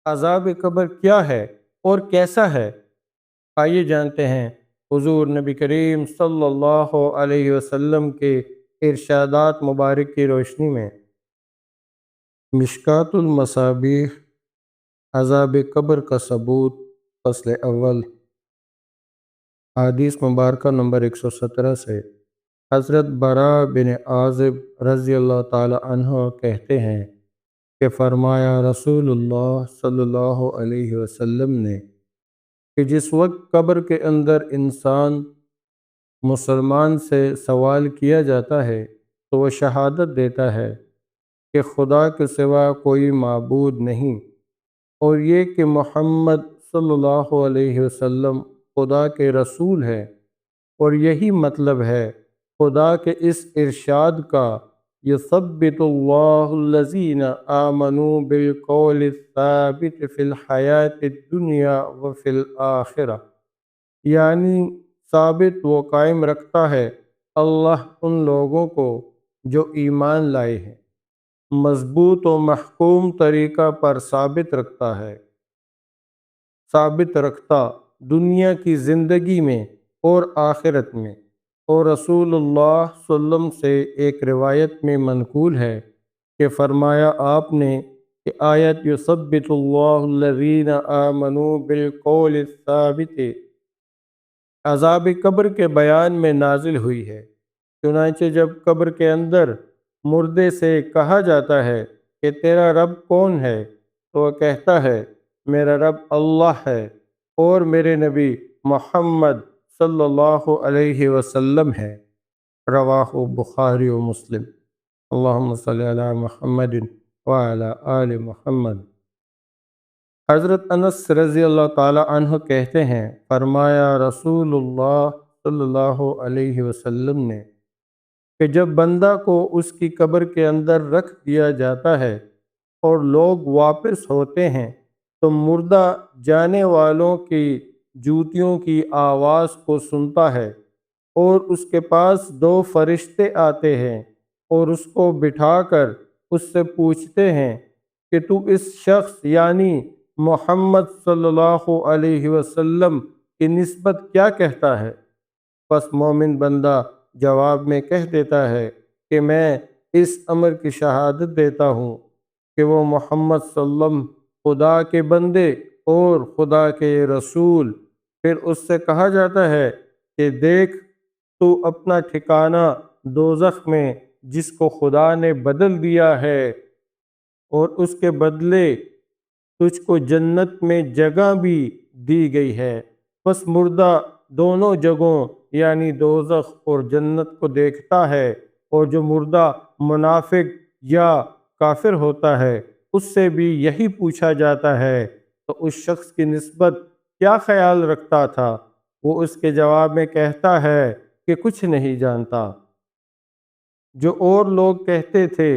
عذاب قبر کیا ہے اور کیسا ہے؟ آئیے جانتے ہیں حضور نبی کریم صلی اللہ علیہ وسلم کے ارشادات مبارک کی روشنی میں۔ مشکات المصابیح، عذاب قبر کا ثبوت، فصل اول۔ حدیث مبارکہ نمبر 117 سے حضرت براء بن عازب رضی اللہ تعالی عنہ کہتے ہیں کہ فرمایا رسول اللہ صلی اللہ علیہ وسلم نے کہ جس وقت قبر کے اندر انسان مسلمان سے سوال کیا جاتا ہے تو وہ شہادت دیتا ہے کہ خدا کے سوا کوئی معبود نہیں، اور یہ کہ محمد صلی اللہ علیہ وسلم خدا کے رسول ہے، اور یہی مطلب ہے خدا کے اس ارشاد کا یثبت اللہ الذین آمنوا بالقول الثابت فی الحیات الدنیا وفی الآخرہ، یعنی ثابت و قائم رکھتا ہے اللہ ان لوگوں کو جو ایمان لائے ہیں، مضبوط و محکوم طریقہ پر ثابت رکھتا دنیا کی زندگی میں اور آخرت میں۔ اور رسول اللہ صلی اللہ علیہ وسلم سے ایک روایت میں منقول ہے کہ فرمایا آپ نے کہ آیت یثبت اللہ الذین آمنوا بالقول الثابت عذاب قبر کے بیان میں نازل ہوئی ہے۔ چنانچہ جب قبر کے اندر مردے سے کہا جاتا ہے کہ تیرا رب کون ہے تو وہ کہتا ہے میرا رب اللہ ہے اور میرے نبی محمد صلی اللہ علیہ وسلم ہے۔ رواہ بخاری و مسلم۔ اللہم صلی علی محمد وعلی آل محمد۔ حضرت انس رضی اللہ تعالی عنہ کہتے ہیں فرمایا رسول اللہ صلی اللہ علیہ وسلم نے کہ جب بندہ کو اس کی قبر کے اندر رکھ دیا جاتا ہے اور لوگ واپس ہوتے ہیں تو مردہ جانے والوں کی جوتیوں کی آواز کو سنتا ہے، اور اس کے پاس دو فرشتے آتے ہیں اور اس کو بٹھا کر اس سے پوچھتے ہیں کہ تو اس شخص یعنی محمد صلی اللہ علیہ وسلم کی نسبت کیا کہتا ہے؟ پس مومن بندہ جواب میں کہہ دیتا ہے کہ میں اس امر کی شہادت دیتا ہوں کہ وہ محمد صلی اللہ علیہ وسلم خدا کے بندے اور خدا کے رسول۔ پھر اس سے کہا جاتا ہے کہ دیکھ تو اپنا ٹھکانہ دوزخ میں جس کو خدا نے بدل دیا ہے، اور اس کے بدلے تجھ کو جنت میں جگہ بھی دی گئی ہے۔ پس مردہ دونوں جگہوں یعنی دوزخ اور جنت کو دیکھتا ہے، اور جو مردہ منافق یا کافر ہوتا ہے اس سے بھی یہی پوچھا جاتا ہے تو اس شخص کی نسبت کیا خیال رکھتا تھا؟ وہ اس کے جواب میں کہتا ہے کہ کچھ نہیں جانتا۔ جو اور لوگ کہتے تھے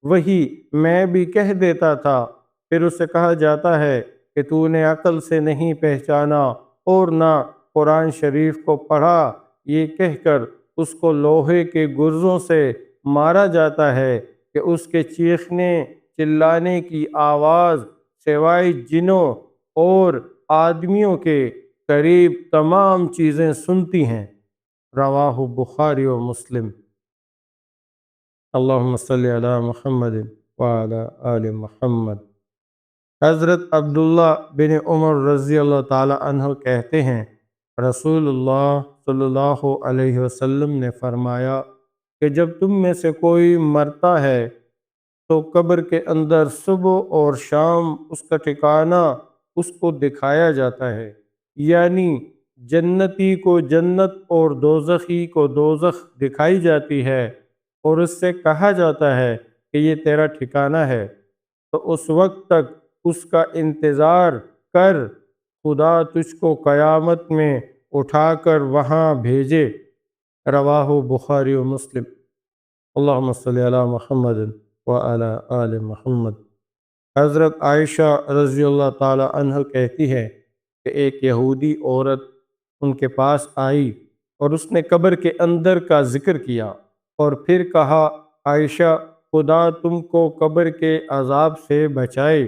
وہی میں بھی کہہ دیتا تھا۔ پھر اس سے کہا جاتا ہے کہ تو نے عقل سے نہیں پہچانا اور نہ قرآن شریف کو پڑھا، یہ کہہ کر اس کو لوہے کے گرزوں سے مارا جاتا ہے کہ اس کے چیخنے چلانے کی آواز سوائے جنوں اور آدمیوں کے قریب تمام چیزیں سنتی ہیں۔ رواہ بخاری و مسلم۔ اللہم صلی علی محمد وعلی آل محمد۔ حضرت عبداللہ بن عمر رضی اللہ تعالی عنہ کہتے ہیں رسول اللہ صلی اللہ علیہ وسلم نے فرمایا کہ جب تم میں سے کوئی مرتا ہے تو قبر کے اندر صبح اور شام اس کا ٹھکانہ اس کو دکھایا جاتا ہے، یعنی جنتی کو جنت اور دوزخی کو دوزخ دکھائی جاتی ہے، اور اس سے کہا جاتا ہے کہ یہ تیرا ٹھکانہ ہے، تو اس وقت تک اس کا انتظار کر، خدا تجھ کو قیامت میں اٹھا کر وہاں بھیجے۔ رواہ بخاری و مسلم۔ اللہم صلی علی محمد وعلی آل محمد۔ حضرت عائشہ رضی اللہ تعالی عنہ کہتی ہے کہ ایک یہودی عورت ان کے پاس آئی اور اس نے قبر کے اندر کا ذکر کیا اور پھر کہا عائشہ خدا تم کو قبر کے عذاب سے بچائے۔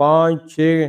5-6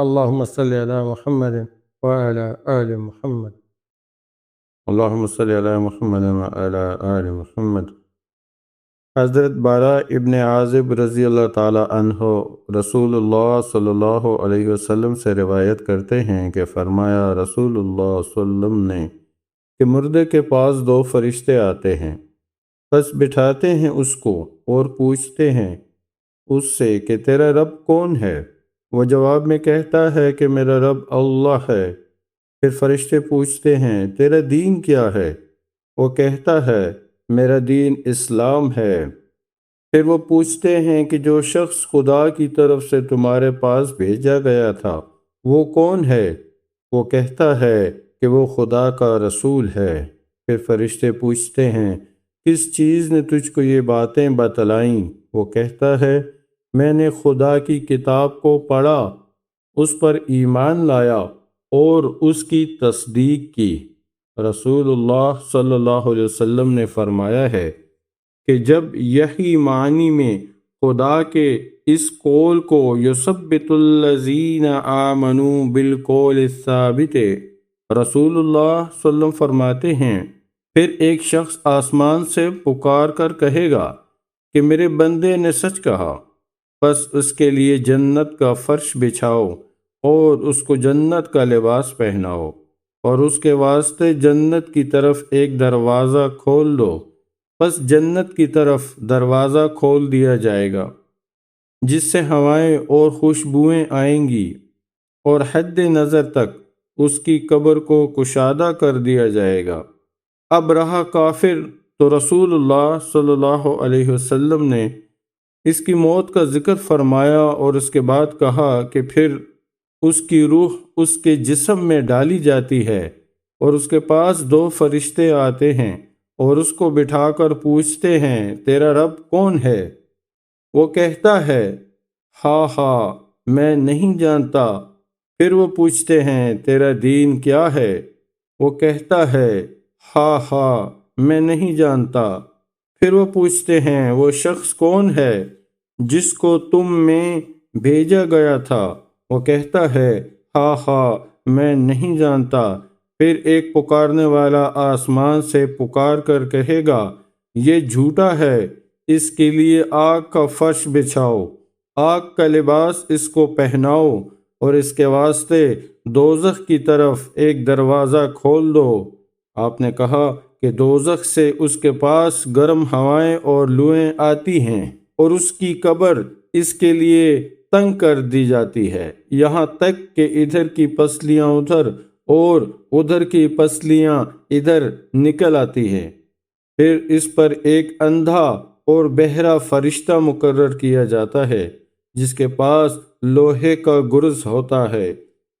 اللهم صل على محمد وعلى آل محمد. اللهم صل على محمد وعلى آل محمد. حضرت بارہ ابن عازب رضی اللہ تعالیٰ عنہ رسول اللہ صلی اللہ علیہ وسلم سے روایت کرتے ہیں کہ فرمایا رسول اللہ صلی اللہ علیہ وسلم نے کہ مردے کے پاس دو فرشتے آتے ہیں، بس بٹھاتے ہیں اس کو اور پوچھتے ہیں اس سے کہ تیرا رب کون ہے؟ وہ جواب میں کہتا ہے کہ میرا رب اللہ ہے۔ پھر فرشتے پوچھتے ہیں تیرا دین کیا ہے؟ وہ کہتا ہے میرا دین اسلام ہے۔ پھر وہ پوچھتے ہیں کہ جو شخص خدا کی طرف سے تمہارے پاس بھیجا گیا تھا وہ کون ہے؟ وہ کہتا ہے کہ وہ خدا کا رسول ہے۔ پھر فرشتے پوچھتے ہیں کس چیز نے تجھ کو یہ باتیں بتلائیں؟ وہ کہتا ہے میں نے خدا کی کتاب کو پڑھا، اس پر ایمان لایا اور اس کی تصدیق کی۔ رسول اللہ صلی اللہ علیہ وسلم نے فرمایا ہے کہ جب یہی معنی میں خدا کے اس قول کو یثبت الذین آمنوا بالقول الثابت، رسول اللہ صلی اللہ علیہ وسلم فرماتے ہیں پھر ایک شخص آسمان سے پکار کر کہے گا کہ میرے بندے نے سچ کہا، بس اس کے لیے جنت کا فرش بچھاؤ اور اس کو جنت کا لباس پہناؤ اور اس کے واسطے جنت کی طرف ایک دروازہ کھول دو، بس جنت کی طرف دروازہ کھول دیا جائے گا جس سے ہوائیں اور خوشبوئیں آئیں گی اور حد نظر تک اس کی قبر کو کشادہ کر دیا جائے گا۔ اب رہا کافر، تو رسول اللہ صلی اللہ علیہ وسلم نے اس کی موت کا ذکر فرمایا اور اس کے بعد کہا کہ پھر اس کی روح اس کے جسم میں ڈالی جاتی ہے اور اس کے پاس دو فرشتے آتے ہیں اور اس کو بٹھا کر پوچھتے ہیں تیرا رب کون ہے؟ وہ کہتا ہے ہاں ہاں میں نہیں جانتا۔ پھر وہ پوچھتے ہیں تیرا دین کیا ہے؟ وہ کہتا ہے ہاں ہاں میں نہیں جانتا۔ پھر وہ پوچھتے ہیں وہ شخص کون ہے جس کو تم میں بھیجا گیا تھا؟ وہ کہتا ہے ہاں ہاں میں نہیں جانتا۔ پھر ایک پکارنے والا آسمان سے پکار کر کہے گا یہ جھوٹا ہے، اس کے لیے آگ کا فرش بچھاؤ، آگ کا لباس اس کو پہناؤ اور اس کے واسطے دوزخ کی طرف ایک دروازہ کھول دو۔ آپ نے کہا کہ دوزخ سے اس کے پاس گرم ہوائیں اور لوئیں آتی ہیں اور اس کی قبر اس کے لیے تنگ کر دی جاتی ہے، یہاں تک کہ ادھر کی پسلیاں ادھر اور ادھر کی پسلیاں ادھر نکل آتی ہیں۔ پھر اس پر ایک اندھا اور بہرا فرشتہ مقرر کیا جاتا ہے جس کے پاس لوہے کا گرز ہوتا ہے،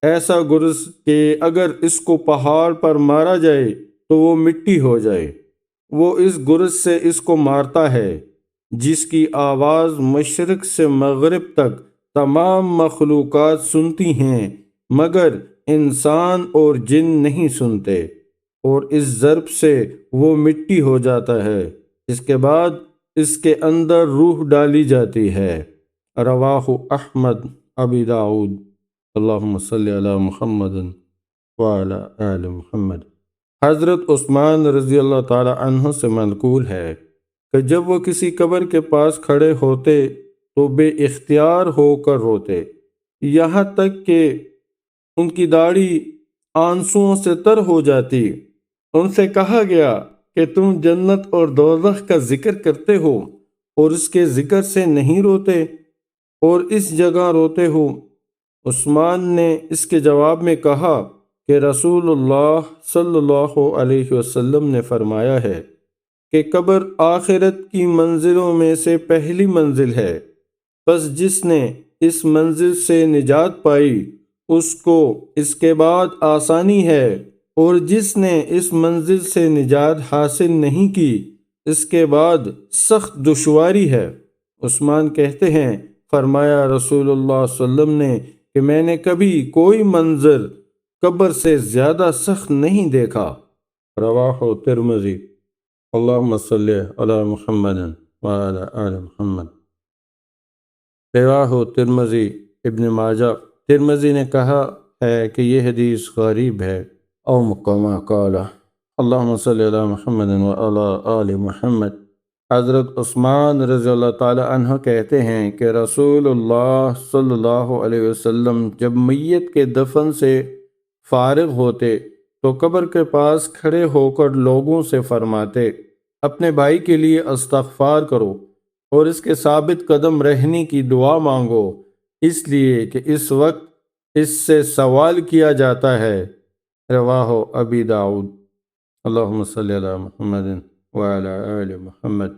ایسا گرز کہ اگر اس کو پہاڑ پر مارا جائے تو وہ مٹی ہو جائے۔ وہ اس گرز سے اس کو مارتا ہے جس کی آواز مشرق سے مغرب تک تمام مخلوقات سنتی ہیں مگر انسان اور جن نہیں سنتے، اور اس ضرب سے وہ مٹی ہو جاتا ہے۔ اس کے بعد اس کے اندر روح ڈالی جاتی ہے۔ رواہ احمد ابی داؤد۔ اللہم صلی علی محمد وعلی آل محمد۔ حضرت عثمان رضی اللہ تعالی عنہ سے منقول ہے کہ جب وہ کسی قبر کے پاس کھڑے ہوتے تو بے اختیار ہو کر روتے، یہاں تک کہ ان کی داڑھی آنسوؤں سے تر ہو جاتی۔ ان سے کہا گیا کہ تم جنت اور دوزخ کا ذکر کرتے ہو اور اس کے ذکر سے نہیں روتے اور اس جگہ روتے ہو۔ عثمان نے اس کے جواب میں کہا کہ رسول اللہ صلی اللہ علیہ وسلم نے فرمایا ہے کہ قبر آخرت کی منزلوں میں سے پہلی منزل ہے، پس جس نے اس منزل سے نجات پائی اس کو اس کے بعد آسانی ہے، اور جس نے اس منزل سے نجات حاصل نہیں کی اس کے بعد سخت دشواری ہے۔ عثمان کہتے ہیں فرمایا رسول اللہ صلی اللہ علیہ وسلم نے کہ میں نے کبھی کوئی منظر قبر سے زیادہ سخت نہیں دیکھا۔ رواہ ترمذی۔ اللہم صلی علی محمد وعلی آل محمد۔ رواہ ترمذی، ابن ماجہ، ترمذی نے کہا ہے کہ یہ حدیث غریب ہے۔ او مقامہ قال اللہم صلی علی محمد وعلی آل محمد۔ حضرت عثمان رضی اللہ تعالی عنہ کہتے ہیں کہ رسول اللہ صلی اللہ علیہ وسلم جب میت کے دفن سے فارغ ہوتے تو قبر کے پاس کھڑے ہو کر لوگوں سے فرماتے، اپنے بھائی کے لیے استغفار کرو اور اس کے ثابت قدم رہنے کی دعا مانگو، اس لیے کہ اس وقت اس سے سوال کیا جاتا ہے۔ رواہ ابی داؤد۔ اللہم صلی علی محمد وعلی آل محمد۔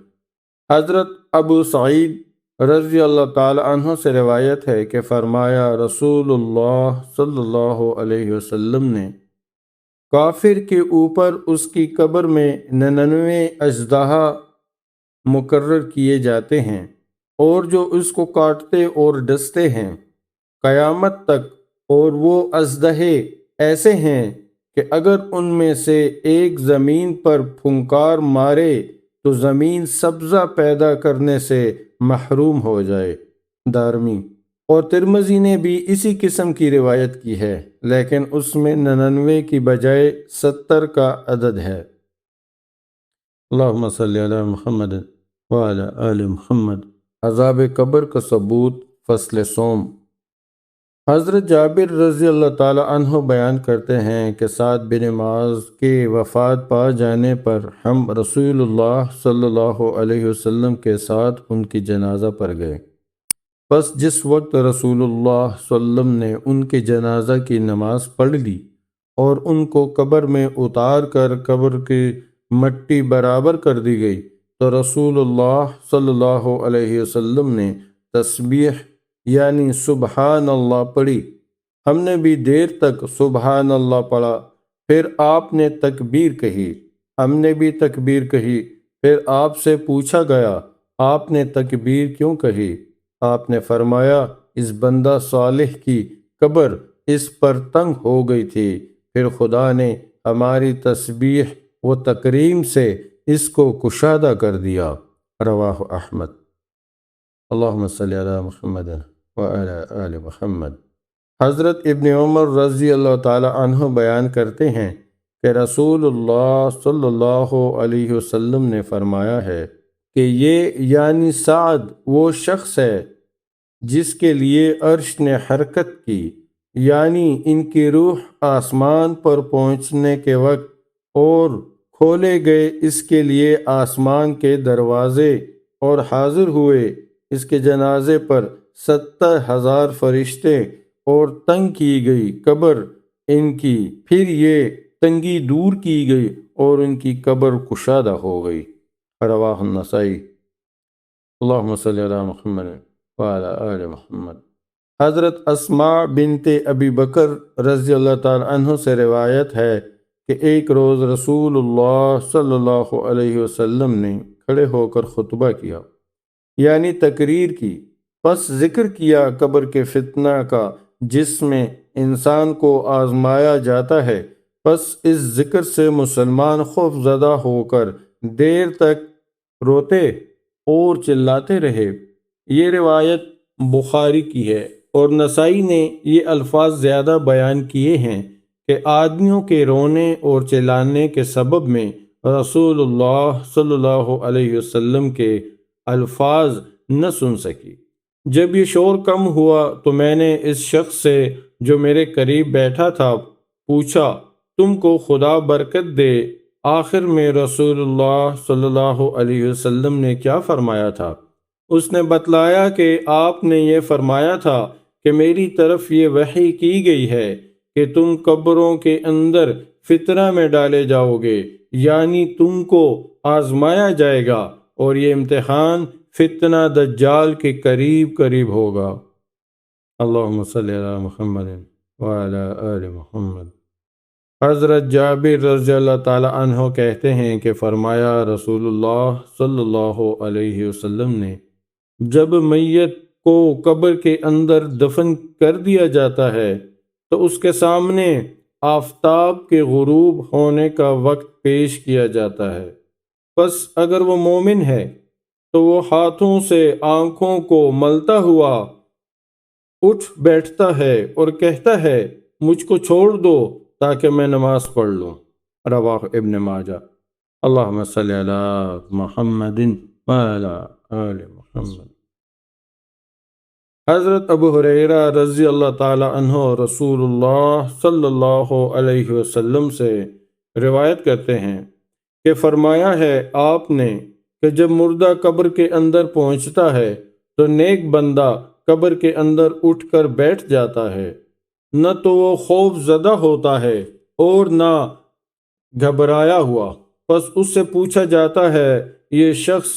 حضرت ابو سعید رضی اللہ تعالی عنہ سے روایت ہے کہ فرمایا، رسول اللہ صلی اللہ علیہ وسلم نے، کافر کے اوپر اس کی قبر میں 99 اژدہا مقرر کیے جاتے ہیں، اور جو اس کو کاٹتے اور ڈستے ہیں قیامت تک، اور وہ اژدہے ایسے ہیں کہ اگر ان میں سے ایک زمین پر پھنکار مارے تو زمین سبزہ پیدا کرنے سے محروم ہو جائے۔ دارمی اور ترمذی نے بھی اسی قسم کی روایت کی ہے، لیکن اس میں 99 کی بجائے 70 کا عدد ہے۔ اللہم صلی علی محمد وعلی آل محمد۔ عذاب قبر کا ثبوت، فصل سوم۔ حضرت جابر رضی اللہ تعالی عنہ بیان کرتے ہیں کہ سعد بن معاذ کے وفات پا جانے پر ہم رسول اللہ صلی اللہ علیہ وسلم کے ساتھ ان کی جنازہ پر گئے۔ بس جس وقت رسول اللہ صلی اللہ علیہ وسلم نے ان کے جنازہ کی نماز پڑھ لی اور ان کو قبر میں اتار کر قبر کی مٹی برابر کر دی گئی تو رسول اللہ صلی اللہ علیہ وسلم نے تسبیح یعنی سبحان اللہ پڑھی۔ ہم نے بھی دیر تک سبحان اللہ پڑھا، پھر آپ نے تکبیر کہی، ہم نے بھی تکبیر کہی، پھر آپ سے پوچھا گیا، آپ نے تکبیر کیوں کہی؟ آپ نے فرمایا، اس بندہ صالح کی قبر اس پر تنگ ہو گئی تھی، پھر خدا نے ہماری تسبیح و تکریم سے اس کو کشادہ کر دیا۔ رواہ احمد۔ اللہم صلی علی محمد وعلی آل محمد۔ حضرت ابن عمر رضی اللہ تعالی عنہ بیان کرتے ہیں کہ رسول اللہ صلی اللہ علیہ وسلم نے فرمایا ہے کہ یہ یعنی سعد وہ شخص ہے جس کے لیے عرش نے حرکت کی، یعنی ان کی روح آسمان پر پہنچنے کے وقت، اور کھولے گئے اس کے لیے آسمان کے دروازے اور حاضر ہوئے اس کے جنازے پر 70,000 فرشتے، اور تنگ کی گئی قبر ان کی، پھر یہ تنگی دور کی گئی اور ان کی قبر کشادہ ہو گئی۔ رواہ النسائی۔ اللہم صلی علی محمد وعلی آل محمد۔ حضرت اسماء بنت ابی بکر رضی اللہ تعالی عنہ سے روایت ہے کہ ایک روز رسول اللہ صلی اللہ علیہ وسلم نے کھڑے ہو کر خطبہ کیا، یعنی تقریر کی، پس ذکر کیا قبر کے فتنہ کا جس میں انسان کو آزمایا جاتا ہے، پس اس ذکر سے مسلمان خوف زدہ ہو کر دیر تک روتے اور چلاتے رہے۔ یہ روایت بخاری کی ہے، اور نسائی نے یہ الفاظ زیادہ بیان کیے ہیں کہ آدمیوں کے رونے اور چلانے کے سبب میں رسول اللہ صلی اللہ علیہ وسلم کے الفاظ نہ سن سکی۔ جب یہ شور کم ہوا تو میں نے اس شخص سے جو میرے قریب بیٹھا تھا پوچھا، تم کو خدا برکت دے، آخر میں رسول اللہ صلی اللہ علیہ وسلم نے کیا فرمایا تھا؟ اس نے بتلایا کہ آپ نے یہ فرمایا تھا کہ میری طرف یہ وحی کی گئی ہے کہ تم قبروں کے اندر فتنہ میں ڈالے جاؤ گے، یعنی تم کو آزمایا جائے گا، اور یہ امتحان فتنہ دجال کے قریب قریب ہوگا۔ اللہم صلی علی محمد وعلی آل محمد۔ حضرت جابر رضی اللہ تعالی عنہ کہتے ہیں کہ فرمایا، رسول اللہ صلی اللہ علیہ وسلم نے، جب میت کو قبر کے اندر دفن کر دیا جاتا ہے تو اس کے سامنے آفتاب کے غروب ہونے کا وقت پیش کیا جاتا ہے، پس اگر وہ مومن ہے تو وہ ہاتھوں سے آنکھوں کو ملتا ہوا اٹھ بیٹھتا ہے اور کہتا ہے مجھ کو چھوڑ دو تاکہ میں نماز پڑھ لوں۔ رواہ ابن ماجہ۔ اللہم صلی علی محمد وعلی آل محمد۔ حضرت ابو ہریرہ رضی اللہ تعالی عنہ رسول اللہ صلی اللہ علیہ وسلم سے روایت کرتے ہیں کہ فرمایا ہے آپ نے کہ جب مردہ قبر کے اندر پہنچتا ہے تو نیک بندہ قبر کے اندر اٹھ کر بیٹھ جاتا ہے، نہ تو وہ خوف زدہ ہوتا ہے اور نہ گھبرایا ہوا۔ پس اس سے پوچھا جاتا ہے یہ شخص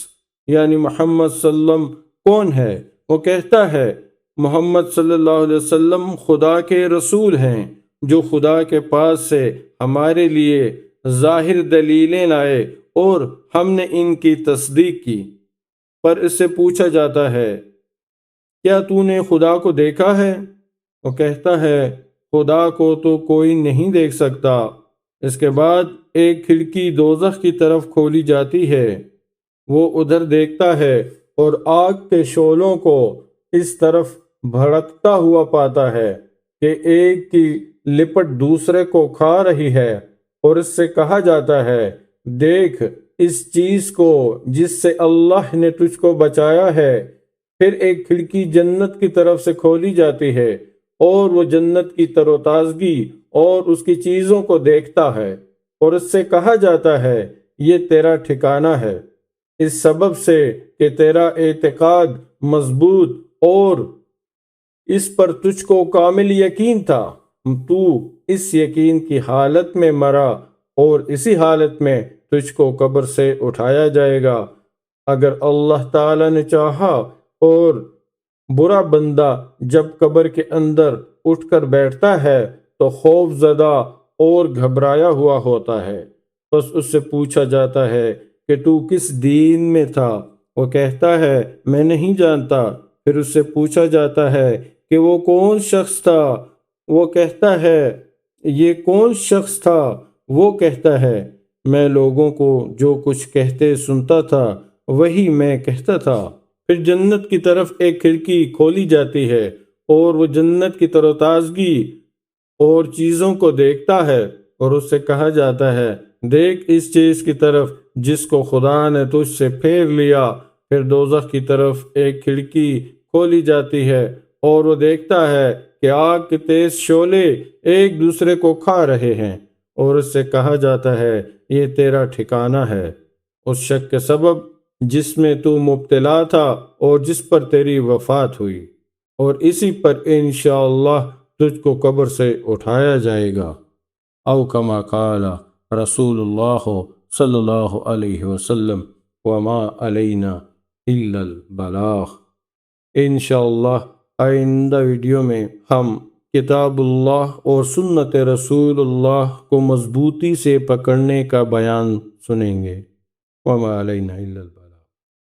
یعنی محمد صلی اللہ علیہ وسلم کون ہے؟ وہ کہتا ہے محمد صلی اللہ علیہ وسلم خدا کے رسول ہیں جو خدا کے پاس سے ہمارے لیے ظاہر دلیلیں لائے اور ہم نے ان کی تصدیق کی۔ پر اس سے پوچھا جاتا ہے کیا تو نے خدا کو دیکھا ہے؟ وہ کہتا ہے خدا کو تو کوئی نہیں دیکھ سکتا۔ اس کے بعد ایک کھڑکی دوزخ کی طرف کھولی جاتی ہے، وہ ادھر دیکھتا ہے اور آگ کے شعلوں کو اس طرف بھڑکتا ہوا پاتا ہے کہ ایک کی لپٹ دوسرے کو کھا رہی ہے، اور اس سے کہا جاتا ہے دیکھ اس چیز کو جس سے اللہ نے تجھ کو بچایا ہے۔ پھر ایک کھڑکی جنت کی طرف سے کھولی جاتی ہے اور وہ جنت کی تر و تازگی اور اس کی چیزوں کو دیکھتا ہے، اور اس سے کہا جاتا ہے یہ تیرا ٹھکانہ ہے، اس سبب سے کہ تیرا اعتقاد مضبوط اور اس پر تجھ کو کامل یقین تھا، تو اس یقین کی حالت میں مرا اور اسی حالت میں تجھ کو قبر سے اٹھایا جائے گا اگر اللہ تعالی نے چاہا۔ اور برا بندہ جب قبر کے اندر اٹھ کر بیٹھتا ہے تو خوف زدہ اور گھبرایا ہوا ہوتا ہے۔ بس اس سے پوچھا جاتا ہے کہ تو کس دین میں تھا؟ وہ کہتا ہے میں نہیں جانتا۔ پھر اس سے پوچھا جاتا ہے کہ وہ کون شخص تھا؟ وہ کہتا ہے یہ کون شخص تھا؟ وہ کہتا ہے میں لوگوں کو جو کچھ کہتے سنتا تھا وہی میں کہتا تھا۔ پھر جنت کی طرف ایک کھڑکی کھولی جاتی ہے اور وہ جنت کی تر و تازگی اور چیزوں کو دیکھتا ہے، اور اس سے کہا جاتا ہے دیکھ اس چیز کی طرف جس کو خدا نے تجھ سے پھیر لیا۔ پھر دوزخ کی طرف ایک کھڑکی کھولی جاتی ہے اور وہ دیکھتا ہے کہ آگ کے تیز شعلے ایک دوسرے کو کھا رہے ہیں، اور اس سے کہا جاتا ہے یہ تیرا ٹھکانہ ہے، اس شک کے سبب جس میں تو مبتلا تھا اور جس پر تیری وفات ہوئی، اور اسی پر انشاءاللہ تجھ کو قبر سے اٹھایا جائے گا۔ او کما قال رسول اللہ صلی اللہ علیہ وسلم وما علینا الا البلاغ۔ انشاءاللہ آئندہ ویڈیو میں ہم کتاب اللہ اور سنت رسول اللہ کو مضبوطی سے پکڑنے کا بیان سنیں گے۔ وما علینا الا البلاغ۔